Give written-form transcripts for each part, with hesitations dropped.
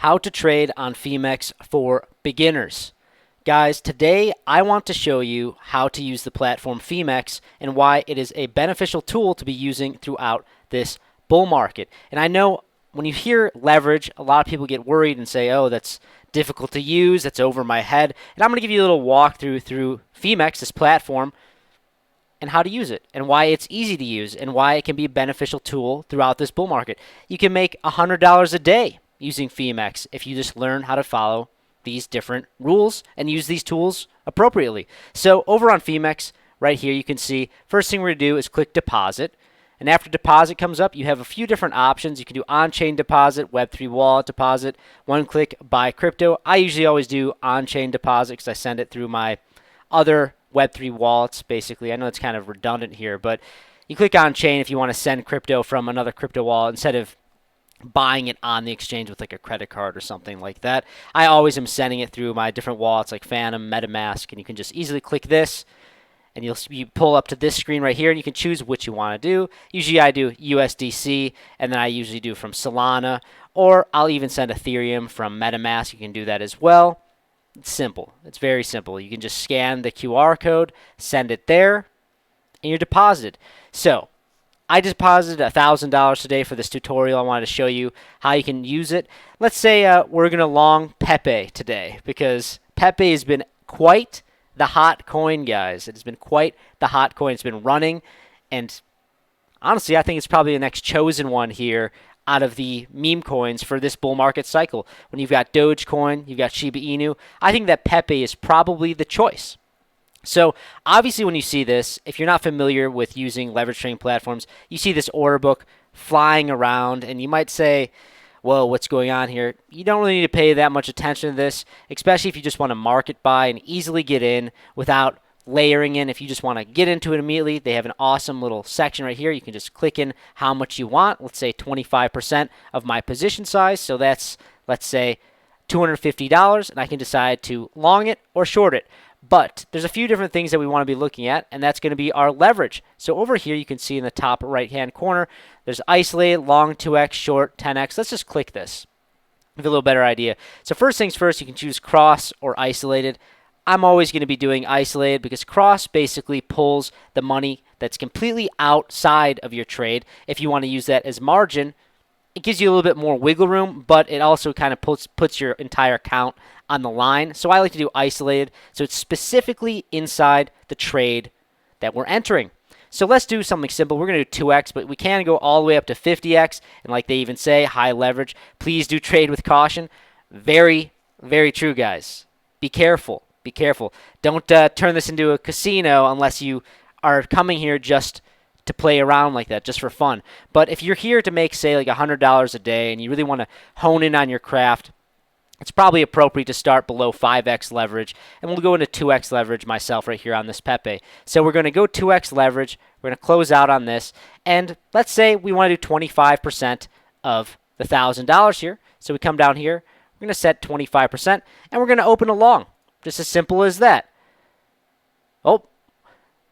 How to trade on Phemex for beginners. Guys, today I want to show you how to use the platform Phemex and why it is a beneficial tool to be using throughout this bull market. And I know when you hear leverage, a lot of people get worried and say, oh, that's difficult to use, that's over my head. And I'm going to give you a little walkthrough through Phemex, this platform, and how to use it, and why it's easy to use, and why it can be a beneficial tool throughout this bull market. You can make $100 a day using Phemex if you just learn how to follow these different rules and use these tools appropriately. So over on Phemex, right here, you can see first thing we're going to do is click deposit. And after deposit comes up, you have a few different options. You can do on-chain deposit, Web3 wallet deposit, one-click buy crypto. I usually always do on-chain deposit because I send it through my other Web3 wallets, basically. I know it's kind of redundant here, but you click on-chain if you want to send crypto from another crypto wallet instead of buying it on the exchange with like a credit card or something like that. I always am sending it through my different wallets like Phantom, MetaMask, and you can just easily click this, and you pull up to this screen right here, and you can choose what you want to do. Usually I do USDC, and then I usually do from Solana, or I'll even send Ethereum from MetaMask. You can do that as well. It's simple. It's very simple. You can just scan the QR code, send it there, and you're deposited. So I deposited $1,000 today for this tutorial. I wanted to show you how you can use it. Let's say we're going to long Pepe today because Pepe has been quite the hot coin, guys. It has been quite the hot coin. It's been running, and honestly, I think it's probably the next chosen one here out of the meme coins for this bull market cycle. When you've got Dogecoin, you've got Shiba Inu, I think that Pepe is probably the choice. So obviously when you see this, if you're not familiar with using leverage trading platforms, you see this order book flying around and you might say, whoa, what's going on here? You don't really need to pay that much attention to this, especially if you just want to market buy and easily get in without layering in. If you just want to get into it immediately, they have an awesome little section right here. You can just click in how much you want. Let's say 25% of my position size. So that's, let's say, $250, and I can decide to long it or short it. But there's a few different things that we want to be looking at, and that's going to be our leverage. So over here, you can see in the top right-hand corner, there's isolated, long 2x, short 10x. Let's just click this. Give a little better idea. So first things first, you can choose cross or isolated. I'm always going to be doing isolated because cross basically pulls the money that's completely outside of your trade. If you want to use that as margin, it gives you a little bit more wiggle room, but it also kind of puts your entire account on the line. So I like to do isolated, so it's specifically inside the trade that we're entering. So let's do something simple. We're going to do 2x, but we can go all the way up to 50x, and like they even say, high leverage. Please do trade with caution. Very, very true, guys. Be careful. Be careful. Don't turn this into a casino unless you are coming here just to play around like that, just for fun. But if you're here to make, say, like $100 a day and you really want to hone in on your craft, it's probably appropriate to start below 5x leverage. And we'll go into 2x leverage myself right here on this Pepe. So we're going to go 2x leverage. We're going to close out on this. And let's say we want to do 25% of the $1,000 here. So we come down here. We're going to set 25%. And we're going to open a long. Just as simple as that. Oh,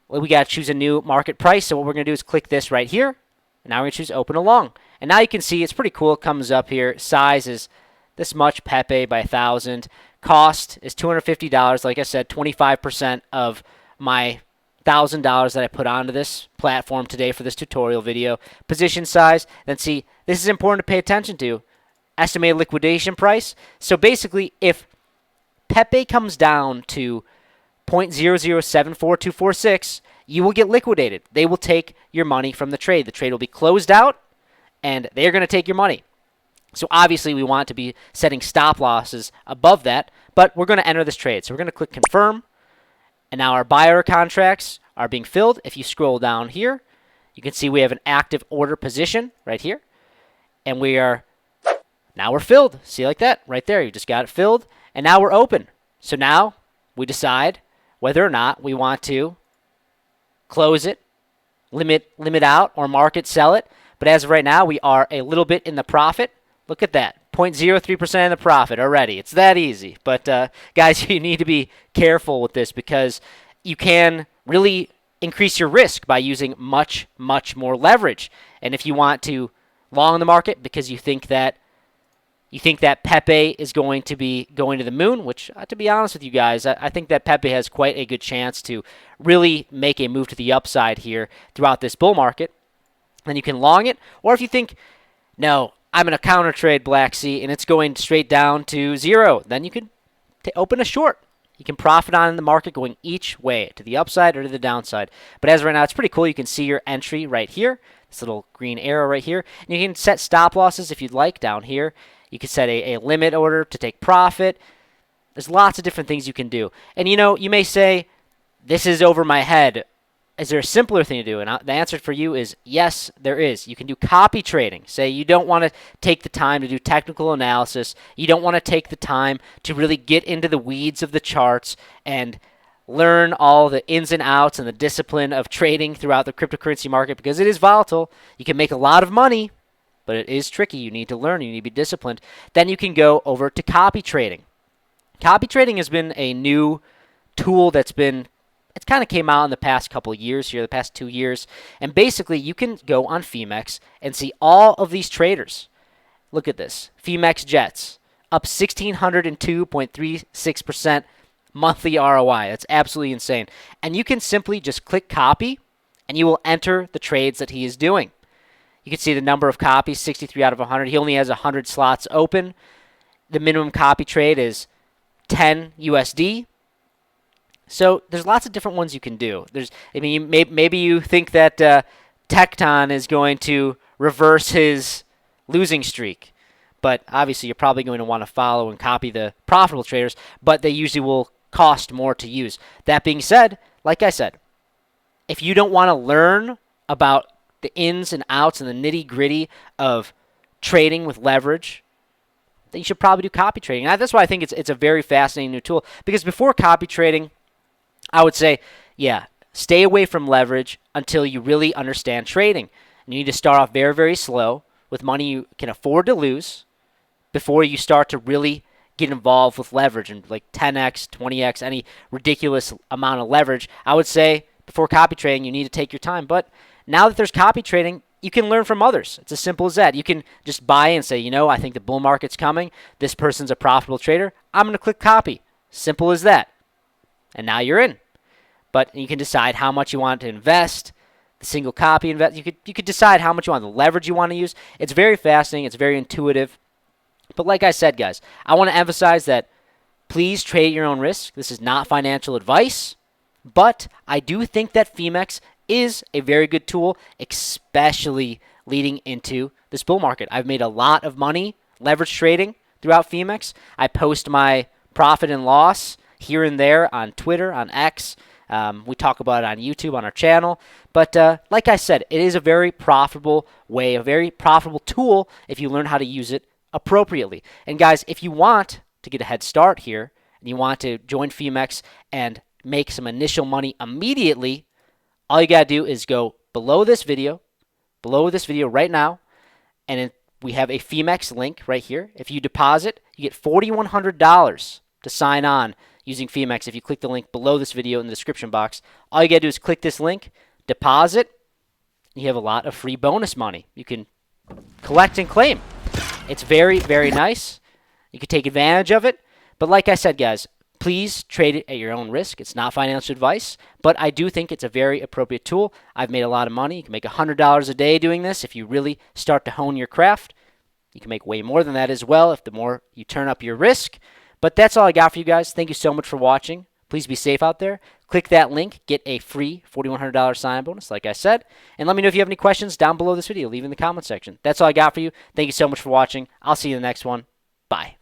well, we got to choose a new market price. So what we're going to do is click this right here. And now we're going to choose open a long. And now you can see it's pretty cool. It comes up here. Size is this much, Pepe by 1,000. Cost is $250. Like I said, 25% of my $1,000 that I put onto this platform today for this tutorial video. Position size. Then see, this is important to pay attention to. Estimated liquidation price. So basically, if Pepe comes down to 0.0074246, you will get liquidated. They will take your money from the trade. The trade will be closed out, and they're going to take your money. So obviously, we want to be setting stop losses above that, but we're going to enter this trade. So we're going to click confirm, and now our buyer contracts are being filled. If you scroll down here, you can see we have an active order position right here, and now we're filled. See, like that right there. You just got it filled. And now we're open. So now we decide whether or not we want to close it, limit out, or market sell it. But as of right now, we are a little bit in the profit. Look at that, 0.03% in the profit already. It's that easy. But guys, you need to be careful with this because you can really increase your risk by using much, much more leverage. And if you want to long the market because you think that You think that Pepe is going to be going to the moon, which, to be honest with you guys, I think that Pepe has quite a good chance to really make a move to the upside here throughout this bull market. Then you can long it. Or if you think, no, I'm going to counter trade Black Sea and it's going straight down to zero, then you can open a short. You can profit on the market going each way, to the upside or to the downside. But as of right now, it's pretty cool. You can see your entry right here, this little green arrow right here. And you can set stop losses if you'd like down here. You can set a limit order to take profit. There's lots of different things you can do. And you may say, this is over my head. Is there a simpler thing to do? And the answer for you is yes, there is. You can do copy trading. Say you don't want to take the time to do technical analysis. You don't want to take the time to really get into the weeds of the charts and learn all the ins and outs and the discipline of trading throughout the cryptocurrency market because it is volatile. You can make a lot of money, but it is tricky. You need to learn. You need to be disciplined. Then you can go over to copy trading. Copy trading has been a new tool it's kind of came out in the past couple of years here, the past 2 years. And basically, you can go on Phemex and see all of these traders. Look at this. Phemex Jets, up 1,602.36% monthly ROI. That's absolutely insane. And you can simply just click copy, and you will enter the trades that he is doing. You can see the number of copies, 63 out of 100. He only has 100 slots open. The minimum copy trade is 10 USD. So there's lots of different ones you can do. Maybe you think that Tecton is going to reverse his losing streak, but obviously you're probably going to want to follow and copy the profitable traders, but they usually will cost more to use. That being said, like I said, if you don't want to learn about the ins and outs and the nitty-gritty of trading with leverage, then you should probably do copy trading. And that's why I think it's a very fascinating new tool, because before copy trading, I would say, yeah, stay away from leverage until you really understand trading. And you need to start off very, very slow with money you can afford to lose before you start to really get involved with leverage and like 10x, 20x, any ridiculous amount of leverage. I would say before copy trading, you need to take your time. But now that there's copy trading, you can learn from others. It's as simple as that. You can just buy and say, I think the bull market's coming. This person's a profitable trader. I'm going to click copy. Simple as that. And now you're in. But you can decide how much you want to invest, the single copy invest. You could decide how much you want, the leverage you want to use. It's very fascinating. It's very intuitive. But like I said, guys, I want to emphasize that please trade at your own risk. This is not financial advice. But I do think that Phemex is a very good tool, especially leading into this bull market. I've made a lot of money leverage trading throughout Phemex. I post my profit and loss here and there on Twitter, on X. We talk about it on YouTube, on our channel. But like I said, it is a very profitable way, a very profitable tool if you learn how to use it appropriately. And guys, if you want to get a head start here, and you want to join Phemex and make some initial money immediately, all you got to do is go below this video right now, and we have a Phemex link right here. If you deposit, you get $4,100 to sign on using Phemex. If you click the link below this video in the description box, all you got to do is click this link, deposit, you have a lot of free bonus money you can collect and claim. It's very, very nice. You can take advantage of it. But like I said, guys, please trade it at your own risk. It's not financial advice, but I do think it's a very appropriate tool. I've made a lot of money. You can make $100 a day doing this if you really start to hone your craft. You can make way more than that as well if the more you turn up your risk. But that's all I got for you guys. Thank you so much for watching. Please be safe out there. Click that link. Get a free $4,100 sign-on bonus, like I said. And let me know if you have any questions down below this video. Leave in the comment section. That's all I got for you. Thank you so much for watching. I'll see you in the next one. Bye.